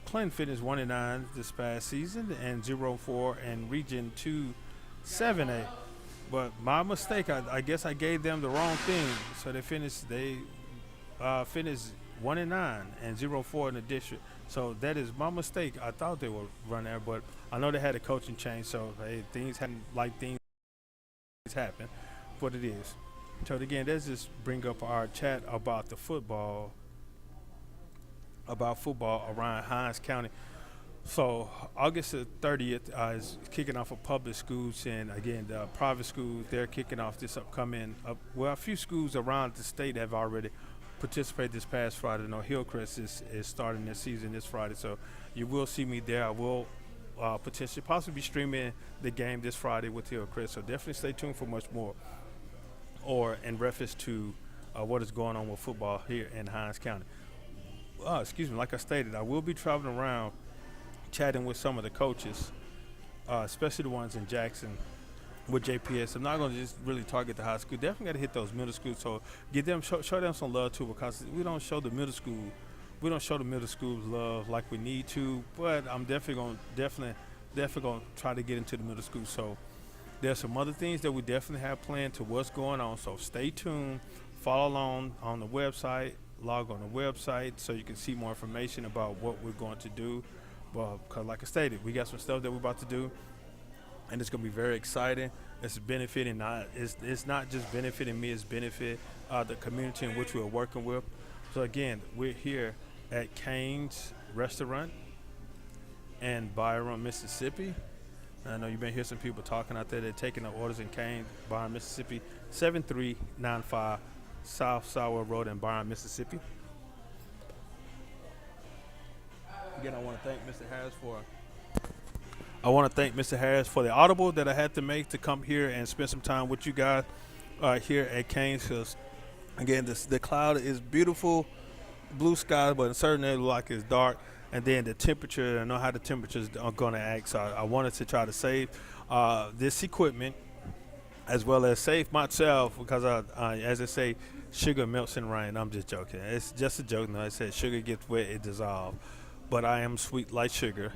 Clinton finished 1-9 this past season and 0-4 in Region 2 7A. But my mistake, I guess I gave them the wrong thing. So they finished 1-9 and 0-4 in the district. So that is my mistake. I thought they would run there, but I know they had a coaching change. So hey, things hadn't like things happen, but it is. So again, let's just bring up our chat about football around Hines County. So August the 30th is kicking off of public schools, and again the private schools they're kicking off this upcoming. Well, a few schools around the state have already participated this past Friday. No, Hillcrest is starting their season this Friday, so you will see me there. I will potentially possibly be streaming the game this Friday with Hillcrest, so definitely stay tuned for much more. Or in reference to what is going on with football here in Hines County. Excuse me, like I stated, I will be traveling around chatting with some of the coaches, especially the ones in Jackson with JPS. I'm not going to just really target the high school. Definitely got to hit those middle schools. So get them, show them some love too, because we don't show the middle schools love like we need to. But I'm definitely going to try to get into the middle school. So there's some other things that we definitely have planned to what's going on. So stay tuned, follow along on the website, log on the website so you can see more information about what we're going to do. Well, because like I stated, we got some stuff that we're about to do, and it's going to be very exciting. It's benefiting it's not just benefiting me, it's benefit the community in which we're working with. So again, we're here at Cane's Restaurant in Byron, Mississippi. I know you've been hearing some people talking out there. They're taking the orders in Cane's, Byron, Mississippi, 7395 South Sour Road in Byron, Mississippi. Again, I want to thank Mr. Harris for the audible that I had to make to come here and spend some time with you guys here at Cane's. 'Cause again, the cloud is beautiful, blue sky, but in certain areas like it's dark. And then the temperature, I know how the temperatures are going to act. So I wanted to try to save this equipment as well as save myself because, as I say, sugar melts in rain. I'm just joking. It's just a joke. No, I said sugar gets wet, it dissolves. But I am sweet like sugar.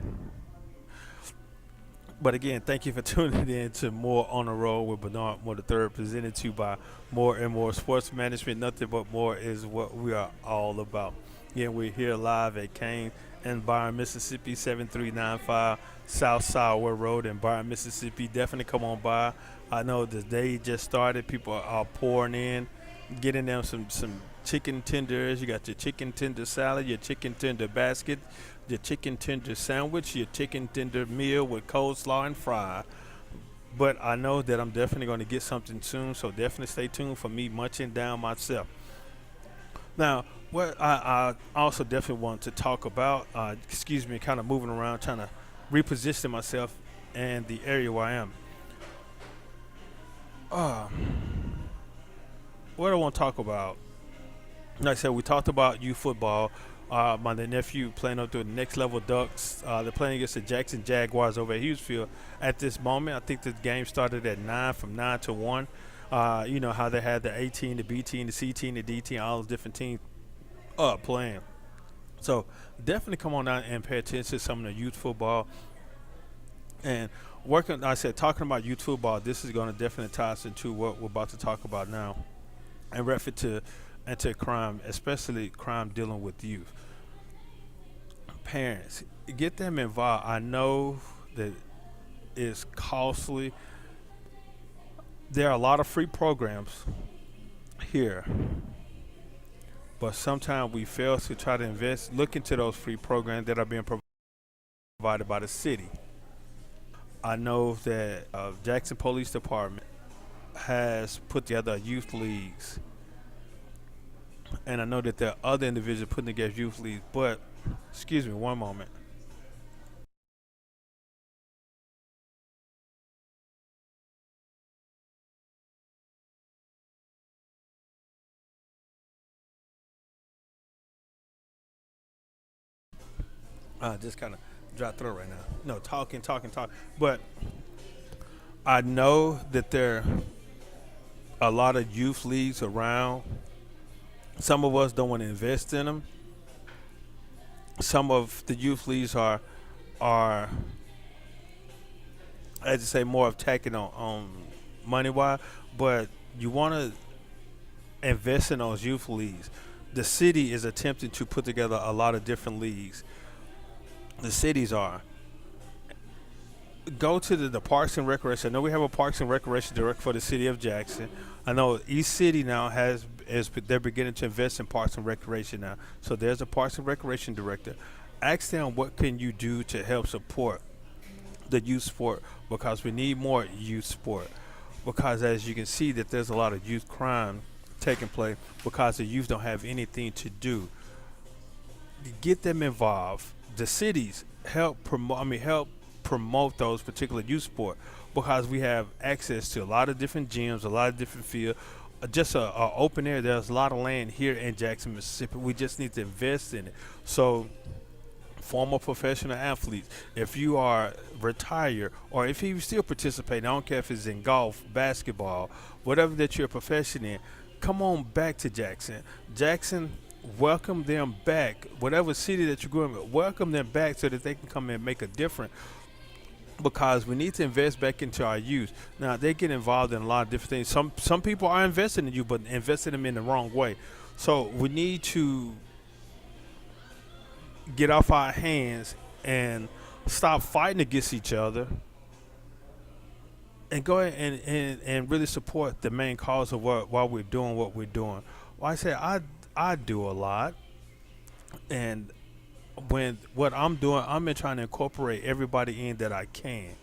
But again, thank you for tuning in to More on the Road with Bernard Moore III, presented to you by More and More Sports Management. Nothing but more is what we are all about. Again, we're here live at Kane and Byron, Mississippi, 7395 South Sour Road in Byron, Mississippi. Definitely come on by. I know the day just started. People are pouring in, getting them some chicken tenders. You got your chicken tender salad, your chicken tender basket, your chicken tender sandwich, your chicken tender meal with coleslaw and fry. But I know that I'm definitely going to get something soon, so definitely stay tuned for me munching down myself. Now, what I also definitely want to talk about, kind of moving around, trying to reposition myself in the area where I am. Uh, what I want to talk about, like I said, we talked about youth football. My nephew playing up to the next level Ducks. They're playing against the Jackson Jaguars over at Hughesfield at this moment. I think the game started at 9, from 9 to 1. You know how they had the A team, the B team, the C team, the D team, all those different teams playing. So definitely come on out and pay attention to some of the youth football. And talking about youth football, this is going to definitely tie us into what we're about to talk about now, and refer to anti-crime, especially crime dealing with youth. Parents, get them involved. I know that it's costly. There are a lot of free programs here, but sometimes we fail to try to look into those free programs that are being provided by the city. I know that Jackson Police Department has put together youth leagues, and I know that there are other individuals putting together youth leagues, but excuse me one moment. Just kind of dry throat right now. No, talking. But I know that there are a lot of youth leagues around. Some of us don't want to invest in them. Some of the youth leagues are as you say more of tacking on money wise, but you want to invest in those youth leagues. The city is attempting to put together a lot of different leagues. The cities are. Go to the Parks and Recreation. I know we have a Parks and Recreation director for the city of Jackson. I know East City now they're beginning to invest in Parks and Recreation now. So there's a Parks and Recreation director. Ask them what can you do to help support the youth sport because we need more youth sport. Because as you can see that there's a lot of youth crime taking place because the youth don't have anything to do. Get them involved. The cities help promote those particular youth sport because we have access to a lot of different gyms, a lot of different fields. Just a open air. There's a lot of land here in Jackson, Mississippi. We just need to invest in it. So, former professional athletes, if you are retired or if you still participate, I don't care if it's in golf, basketball, whatever that you're a profession in, come on back to Jackson. Jackson, welcome them back. Whatever city that you're going with, welcome them back so that they can come and make a difference because we need to invest back into our youth. Now they get involved in a lot of different things. Some people are investing in you, but investing them in the wrong way. So we need to get off our hands and stop fighting against each other and go ahead and really support the main cause of why we're doing what we're doing. Well, I say I do a lot, and when what I'm doing, I'm in trying to incorporate everybody in that I can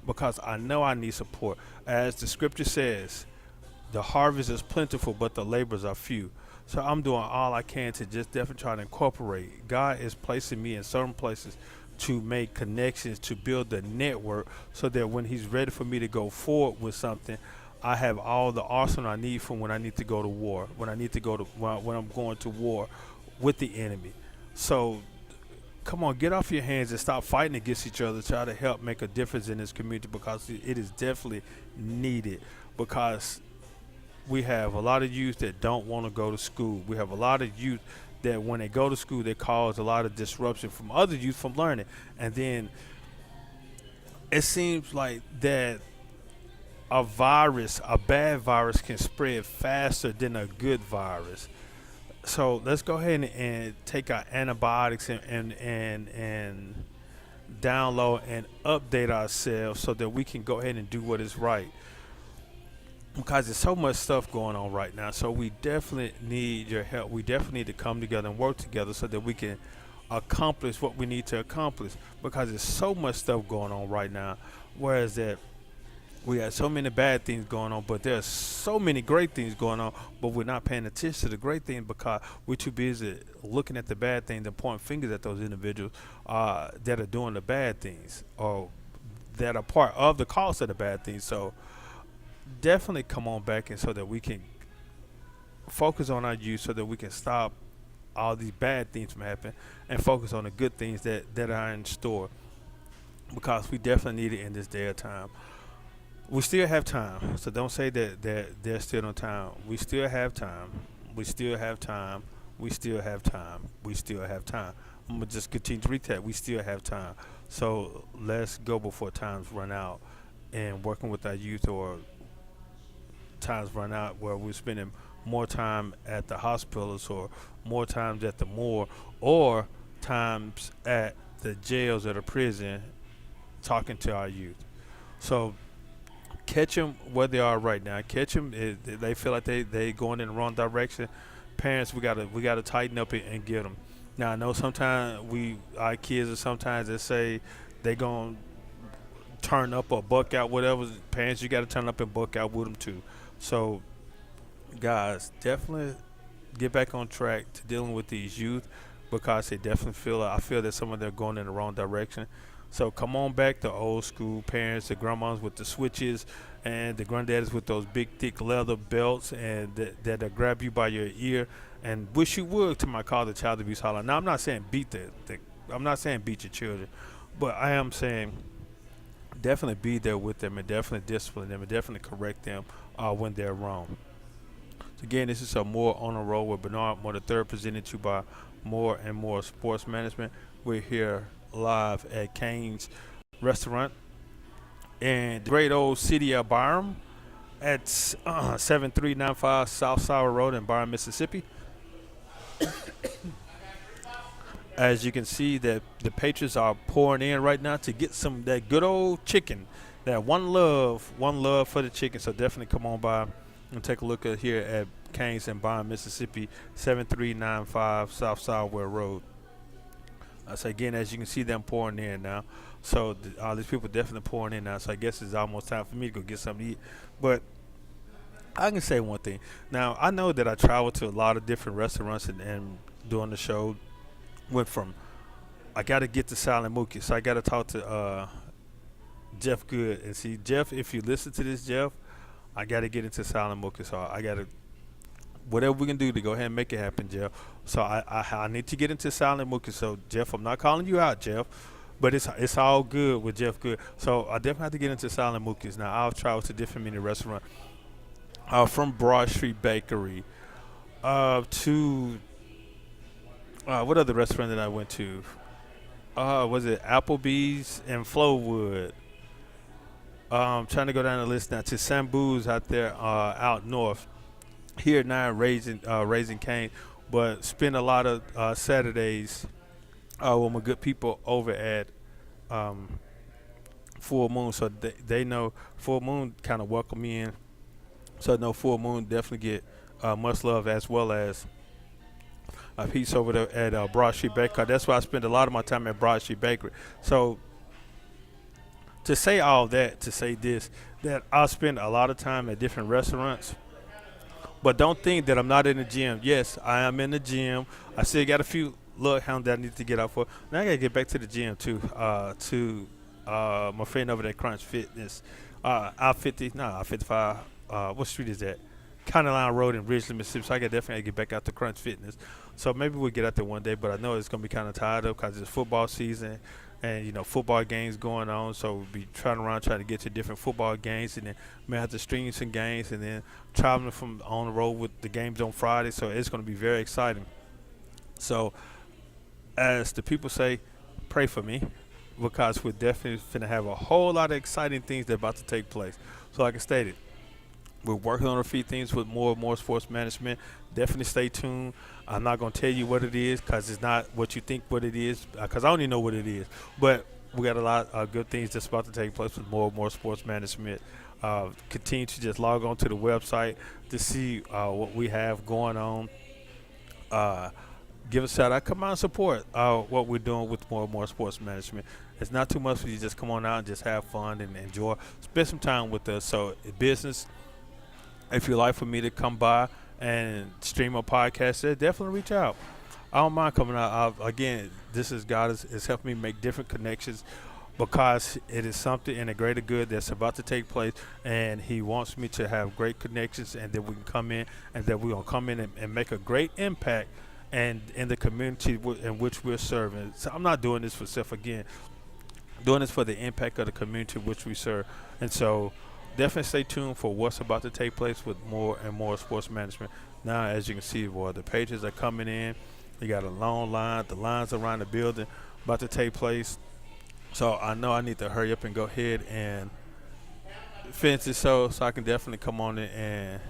because I know I need support. As the scripture says, the harvest is plentiful, but the laborers are few. So I'm doing all I can to just definitely try to incorporate. God is placing me in certain places to make connections, to build a network so that when he's ready for me to go forward with something, I have all the arsenal I need for when I need to go to war, when I need to go to when I'm going to war with the enemy. So come on, get off your hands and stop fighting against each other. Try to help make a difference in this community because it is definitely needed because we have a lot of youth that don't want to go to school. We have a lot of youth that when they go to school, they cause a lot of disruption from other youth from learning. And then it seems like that a bad virus can spread faster than a good virus. So let's go ahead and take our antibiotics and download and update ourselves so that we can go ahead and do what is right. Because there's so much stuff going on right now. So we definitely need your help. We definitely need to come together and work together so that we can accomplish what we need to accomplish. Because there's so much stuff going on right now. Whereas that we have so many bad things going on, but there's so many great things going on, but we're not paying attention to the great things because we're too busy looking at the bad things and pointing fingers at those individuals that are doing the bad things or that are part of the cause of the bad things. So definitely come on back and so that we can focus on our youth so that we can stop all these bad things from happening and focus on the good things that are in store because we definitely need it in this day of time. We still have time, so don't say that there's still no time. We still have time. We still have time. We still have time. We still have time. I'm going to just continue to recap. We still have time. So let's go before times run out and working with our youth or times run out where we're spending more time at the hospitals or more times at the morgue or times at the jails or the prison talking to our youth. So catch them where they are right now. Catch them. They feel like they going in the wrong direction. Parents, we gotta tighten up and get them. Now I know sometimes our kids are sometimes they say they gonna turn up or buck out, whatever. Parents, you gotta turn up and buck out with them too. So guys, definitely get back on track to dealing with these youth because they definitely I feel that some of them are going in the wrong direction. So come on back to old school parents, the grandmas with the switches and the granddaddies with those big thick leather belts and that grab you by your ear and wish you would to my call the child abuse hotline. Now I'm not saying beat the I'm not saying beat your children, but I am saying definitely be there with them and definitely discipline them and definitely correct them when they're wrong. So again, this is a More on the Road with Bernard Moore III, presented to you by More and More Sports Management. We're here live at Cane's Restaurant in the great old city of Byram at 7395 South Sour Road in Byram, Mississippi. As you can see, that the patrons are pouring in right now to get some that good old chicken. That one love for the chicken. So definitely come on by and take a look at here at Cane's in Byram, Mississippi, 7395 South Sourwell Road. So again, as you can see them pouring in now. So all these people definitely pouring in now. So I guess it's almost time for me to go get something to eat. But I can say one thing. Now, I know that I traveled to a lot of different restaurants and doing the show. Went from, I got to get to Silent Mookie. So I got to talk to Jeff Good. And see, Jeff, if you listen to this, Jeff, I got to get into Silent Mookie. So I got to, whatever we can do to go ahead and make it happen, Jeff. So I need to get into Silent Mookie. So, Jeff, I'm not calling you out, Jeff. But it's all good with Jeff Good. So I definitely have to get into Silent Mookie's. Now, I'll travel to different mini restaurants. From Broad Street Bakery to what other restaurant that I went to? Was it Applebee's and Flowwood? Trying to go down the list now to Sambu's out there out north. Here now Raising Cane, but spend a lot of Saturdays with my good people over at Full Moon. So they know Full Moon kind of welcome me in. So I know Full Moon definitely get much love, as well as a piece over there at Broad Street Bakery. That's why I spend a lot of my time at Broad Street Bakery. So to say all that, to say this, that I spend a lot of time at different restaurants, but don't think that I'm not in the gym. Yes, I am in the gym. I still got a few little hounds that I need to get out for. Now I got to get back to the gym too, to my friend over at Crunch Fitness, I-55. What street is that? County Line Road in Ridgeland, Mississippi. So I got definitely get back out to Crunch Fitness. So maybe we'll get out there one day, but I know it's going to be kind of tired up because it's football season and, football games going on. So we'll be trying to get to different football games, and then may have to stream some games, and then traveling from on the road with the games on Friday. So it's going to be very exciting. So as the people say, pray for me, because we're definitely going to have a whole lot of exciting things that are about to take place. So like I stated, we're working on a few things with more and more sports management. Definitely stay tuned. I'm not going to tell you what it is because it's not what you think what it is, because I don't even know what it is. But we got a lot of good things that's about to take place with more and more sports management. Continue to just log on to the website to see what we have going on. Give us a shout out. Come out and support what we're doing with more and more sports management. It's not too much for you to just come on out and just have fun and enjoy. Spend some time with us. So business, if you'd like for me to come by and stream a podcast, definitely reach out. I don't mind coming out. Again, this is God is helping me make different connections, because it is something in a greater good that's about to take place, and He wants me to have great connections, and that we can come in, and that we're going to come in and make a great impact and in the community in which we're serving. So I'm not doing this for self, again. I'm doing this for the impact of the community which we serve. And so definitely stay tuned for what's about to take place with more and more sports management. Now, as you can see, the pages are coming in. You got a long line. The lines around the building about to take place. So I know I need to hurry up and go ahead and finish this show, so I can definitely come on in and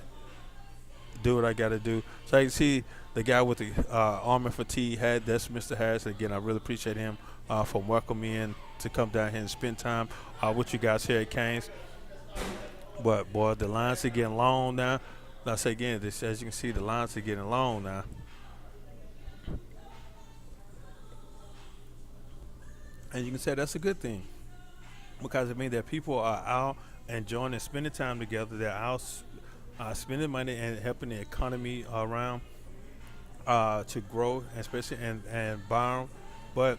do what I got to do. So you can see the guy with the armor fatigue hat. That's Mr. Harris. Again, I really appreciate him for welcoming me in to come down here and spend time with you guys here at Cane's. But boy, the lines are getting long now. I say again, as you can see, the lines are getting long now. And you can say that's a good thing, because it means that people are out enjoying and spending time together. They're out spending money and helping the economy around to grow, especially in Byram. But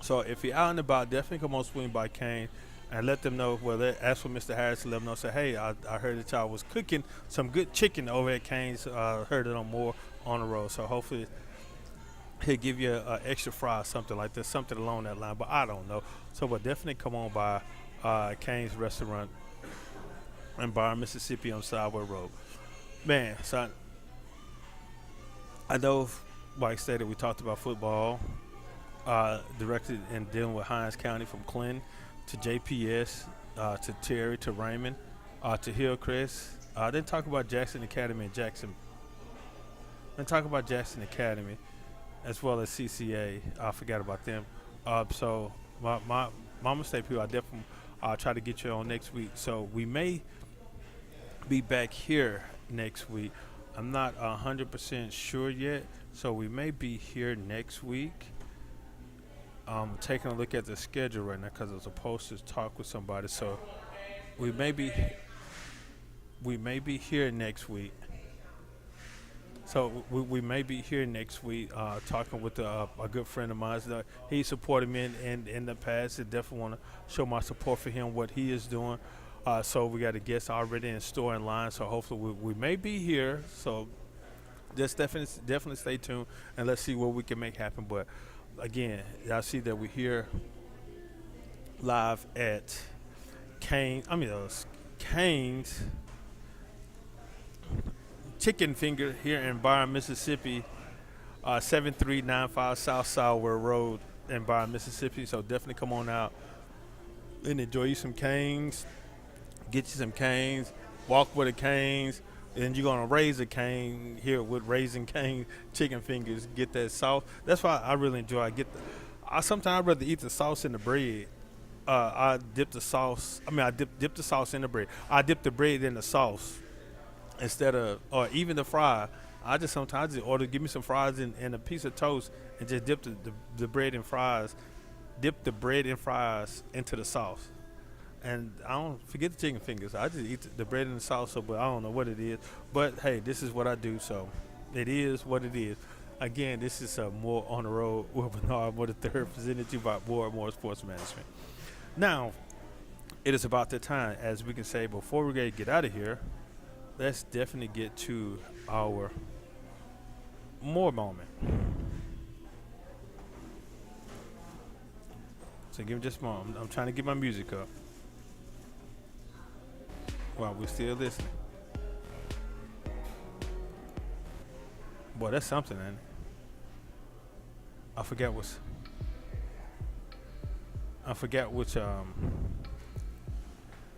so if you're out and about, definitely come on swing by Cane and let them know. Well, ask for Mr. Harris to let them know. Say, hey, I heard that y'all was cooking some good chicken over at Cane's. Heard it on More on the Road. So hopefully he'll give you an extra fry or something like that, something along that line. But I don't know. So, but definitely come on by Kane's Restaurant in Byron, Mississippi on Sideway Road. Man, so I know, like I stated, we talked about football, directed and dealing with Hinds County from Clinton to JPS, to Terry, to Raymond, to Hillcrest. I didn't talk about Jackson Academy and Jackson. I didn't talk about Jackson Academy as well as CCA. I forgot about them. So my mistake, people. I definitely try to get you on next week. So we may be back here next week. I'm not 100% sure yet. So we may be here next week. I'm taking a look at the schedule right now because I was supposed to talk with somebody. So we may be here next week. So we may be here next week talking with a good friend of mine. He supported me in the past. I definitely want to show my support for him, what he is doing. So we got a guest already in store in line. So hopefully we may be here. So just definitely stay tuned and let's see what we can make happen. But again, y'all see that we're here live at Cane's Chicken Finger here in Byron, Mississippi, 7395 South Southwell Road in Byron, Mississippi. So definitely come on out and enjoy you some canes. Get you some canes. Walk with the canes. And you're going to raise a cane here with Raising Cane Chicken Fingers. Get that sauce. That's why I really enjoy it. Sometimes I'd rather eat the sauce in the bread. I dip the sauce. I dip the sauce in the bread. I dip the bread in the sauce. Instead of, or even the fry, I just sometimes order, give me some fries and a piece of toast and just dip the bread and fries, dip the bread and fries into the sauce. And I don't forget the chicken fingers. I just eat the bread and the sauce, but I don't know what it is. But hey, this is what I do, so it is what it is. Again, this is More on the Road with Bernard Moore III, presented to you by More and More Sports Management. Now, it is about that time, as we can say, before we get out of here. Let's definitely get to our more moment. So give me just a moment. I'm trying to get my music up while we're still listening. Boy, that's something, man. I forgot which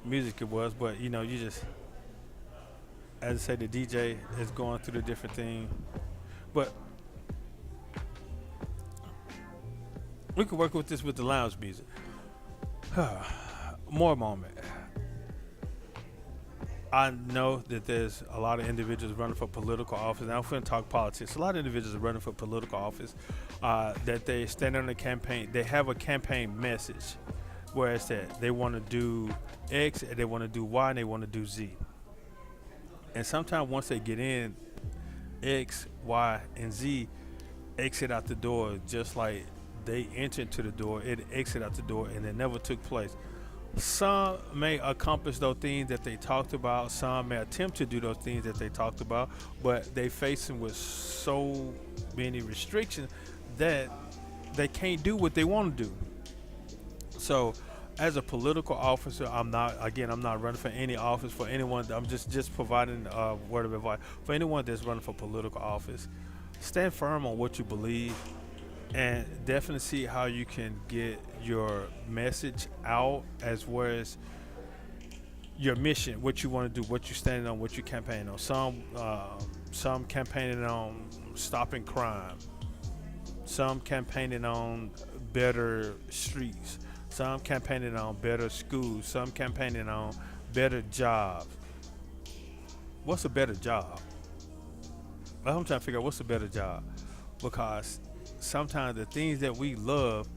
music it was, but you know, you just, as I say, the DJ is going through the different thing. But we could work with this with the lounge music. More moment. I know that there's a lot of individuals running for political office. Now, if we're going to talk politics, a lot of individuals are running for political office that they stand on a campaign. They have a campaign message where it's that they want to do X, and they want to do Y, and they want to do Z. And sometimes once they get in, X, Y, and Z exit out the door just like they entered to the door, it exit out the door, and it never took place. Some may accomplish those things that they talked about. Some may attempt to do those things that they talked about, but they facing with so many restrictions that they can't do what they want to do. So as a political officer, I'm not running for any office for anyone. I'm just providing a word of advice for anyone that's running for political office. Stand firm on what you believe, and definitely see how you can get your message out, as well as your mission, what you want to do, what you're standing on, what you're campaigning on. Some campaigning on stopping crime. Some campaigning on better streets. Some campaigning on better schools. Some campaigning on better jobs. What's a better job? I'm trying to figure out what's a better job, because sometimes the things that we love,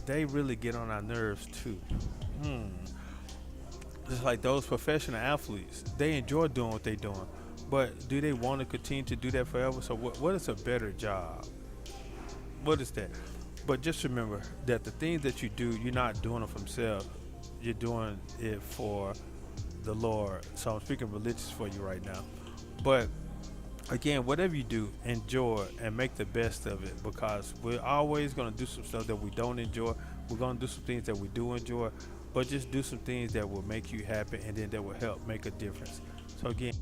they really get on our nerves too. Just like those professional athletes, they enjoy doing what they're doing, but do they want to continue to do that forever? So what is a better job? What is that? But just remember that the things that you do, you're not doing it for themselves. You're doing it for the Lord. So I'm speaking religious for you right now. But Again, whatever you do, enjoy and make the best of it, because we're always going to do some stuff that we don't enjoy. We're going to do some things that we do enjoy, but just do some things that will make you happy and then that will help make a difference. So, again,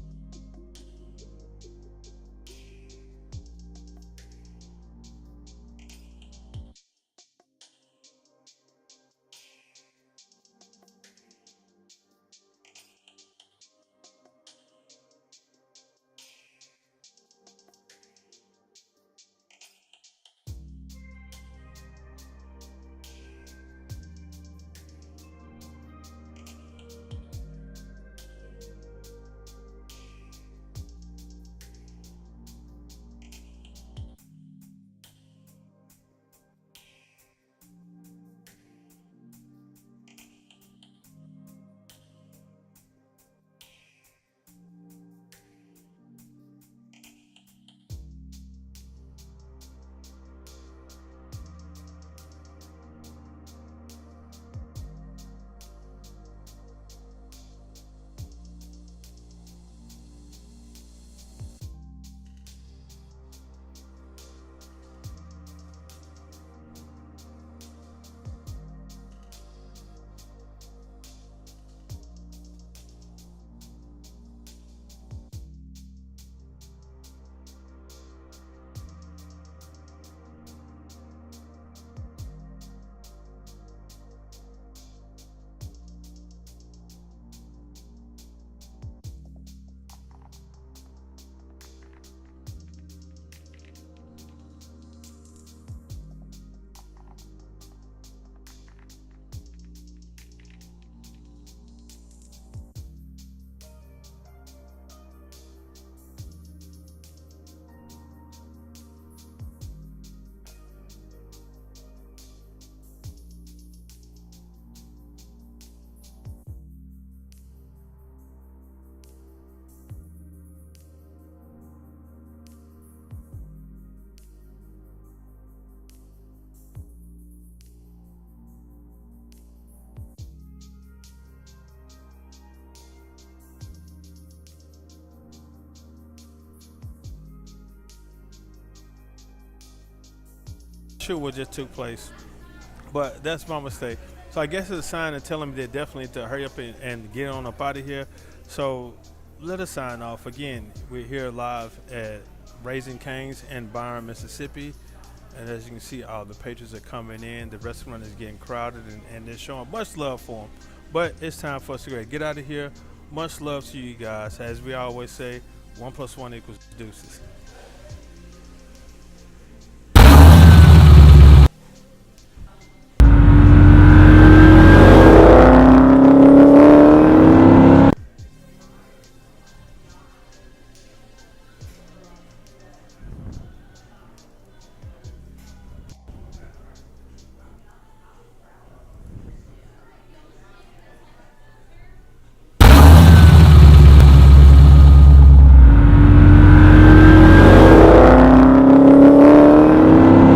sure what just took place, but that's my mistake. So I guess it's a sign to tell me that definitely to hurry up and get on up out of here. So let us sign off. Again, we're here live at Raising Cane's in Byron, Mississippi. And as you can see, all the patrons are coming in. The restaurant is getting crowded, and they're showing much love for them. But it's time for us to get out of here. Much love to you guys. As we always say, 1 + 1 = deuces.